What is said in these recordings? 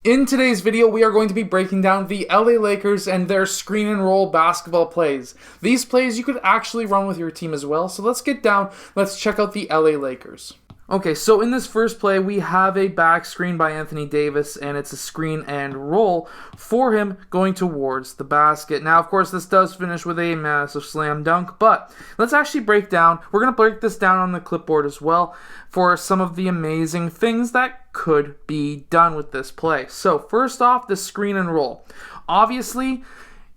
In today's video, we are going to be breaking down the LA Lakers and their screen and roll basketball plays. These plays you could actually run with your team as well, so let's get down, let's check out the LA Lakers. Okay, so in this first play, we have a back screen by Anthony Davis, and it's a screen and roll for him going towards the basket. Now, of course, this does finish with a massive slam dunk, but let's actually break down. We're going to break this down on the clipboard as well for some of the amazing things that could be done with this play. So, first off, the screen and roll. Obviously,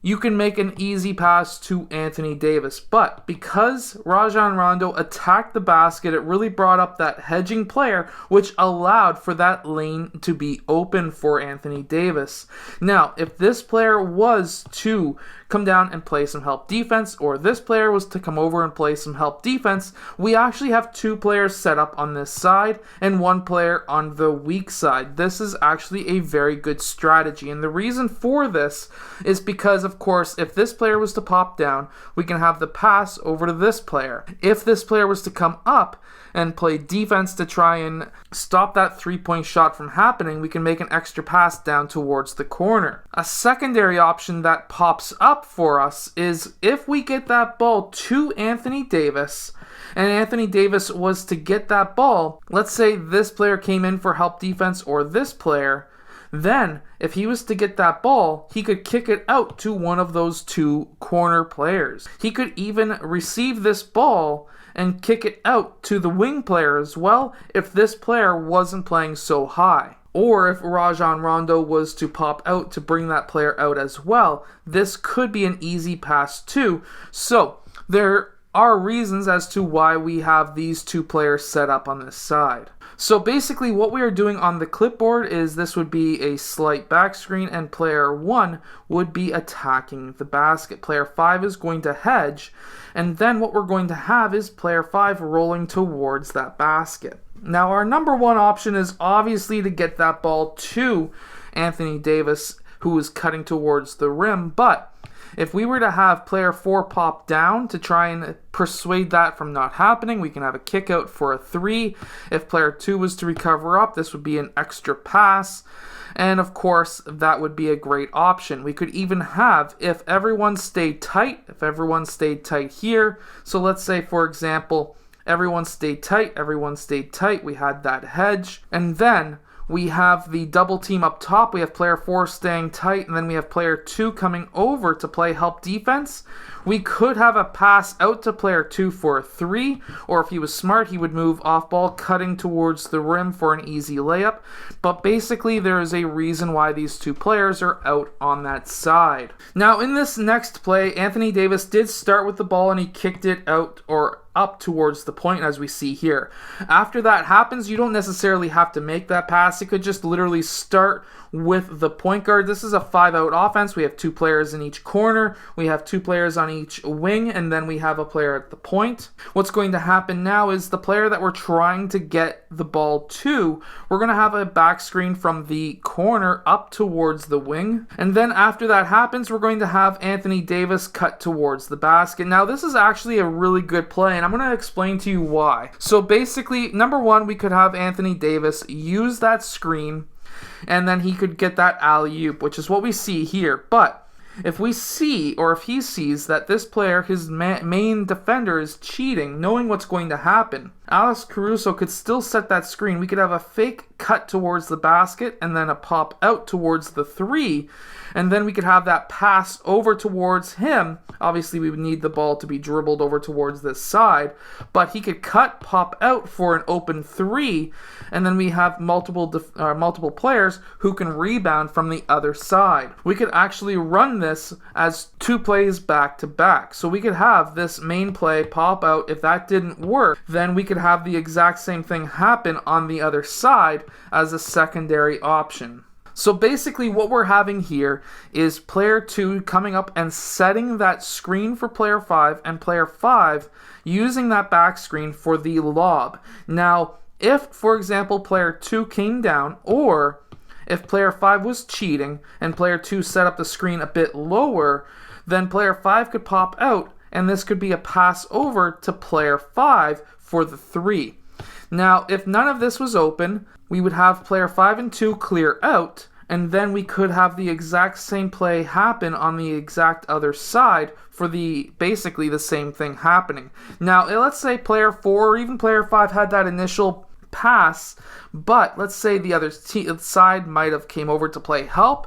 you can make an easy pass to Anthony Davis, but because Rajon Rondo attacked the basket, it really brought up that hedging player, which allowed for that lane to be open for Anthony Davis. Now, if this player was to come down and play some help defense, or this player was to come over and play some help defense, we actually have two players set up on this side and one player on the weak side. This is actually a very good strategy, and the reason for this is because, of course, if this player was to pop down, we can have the pass over to this player. If this player was to come up and play defense to try and stop that three-point shot from happening, we can make an extra pass down towards the corner. A secondary option that pops up for us is if we get that ball to Anthony Davis, and Anthony Davis was to get that ball, let's say this player came in for help defense or this player, then if he was to get that ball, he could kick it out to one of those two corner players. He could even receive this ball and kick it out to the wing player as well if this player wasn't playing so high. Or if Rajon Rondo was to pop out to bring that player out as well, this could be an easy pass too. So there are reasons as to why we have these two players set up on this side. So basically what we are doing on the clipboard is this would be a slight back screen, and player 1 would be attacking the basket. Player 5 is going to hedge, and then what we're going to have is player 5 rolling towards that basket. Now our number one option is obviously to get that ball to Anthony Davis, who is cutting towards the rim, but if we were to have player 4 pop down to try and persuade that from not happening, we can have a kick out for a 3. If player 2 was to recover up, this would be an extra pass. And of course, that would be a great option. We could even have, if everyone stayed tight here. So let's say, for example, everyone stayed tight, we had that hedge. And then we have the double team up top. We have player 4 staying tight, and then we have player 2 coming over to play help defense. We could have a pass out to player 2 for a 3, or if he was smart, he would move off ball, cutting towards the rim for an easy layup. But basically, there is a reason why these two players are out on that side. Now, in this next play, Anthony Davis did start with the ball, and he kicked it out or up towards the point, as we see here. After that happens, you don't necessarily have to make that pass. It could just literally start with the point guard. This is a 5-out offense. We have 2 players in each corner. We have 2 players on each wing, and then we have a player at the point. What's going to happen now is the player that we're trying to get the ball to, we're going to have a back screen from the corner up towards the wing. And then after that happens, we're going to have Anthony Davis cut towards the basket. Now, this is actually a really good play, and I'm going to explain to you why. So basically, number one, we could have Anthony Davis use that screen, and then he could get that alley-oop, which is what we see here. But if we see, or if he sees that this player, his main defender, is cheating, knowing what's going to happen, Alex Caruso could still set that screen. We could have a fake cut towards the basket and then a pop out towards the 3, and then we could have that pass over towards him. Obviously, we would need the ball to be dribbled over towards this side, but he could cut, pop out for an open 3, and then we have multiple players who can rebound from the other side. We could actually run this as 2 plays back to back. So we could have this main play pop out. If that didn't work, then we could have the exact same thing happen on the other side as a secondary option. So basically what we're having here is player 2 coming up and setting that screen for player 5, and player 5 using that back screen for the lob. Now, if, for example, player 2 came down, or if player 5 was cheating and player 2 set up the screen a bit lower, then player 5 could pop out, and this could be a pass over to player 5 for the 3. Now, if none of this was open, we would have player 5 and 2 clear out, and then we could have the exact same play happen on the exact other side for basically the same thing happening. Now, let's say player 4 or even player 5 had that initial pass, but let's say the other side might have came over to play help.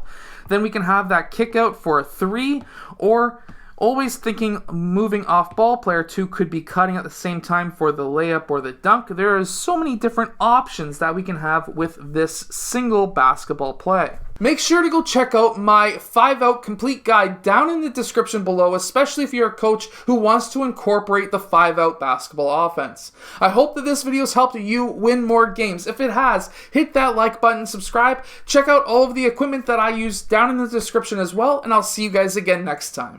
Then we can have that kick out for a 3, or always thinking moving off ball, player 2 could be cutting at the same time for the layup or the dunk. There is so many different options that we can have with this single basketball play. Make sure to go check out my 5-out complete guide down in the description below, especially if you're a coach who wants to incorporate the 5-out basketball offense. I hope that this video has helped you win more games. If it has, hit that like button, subscribe, check out all of the equipment that I use down in the description as well, and I'll see you guys again next time.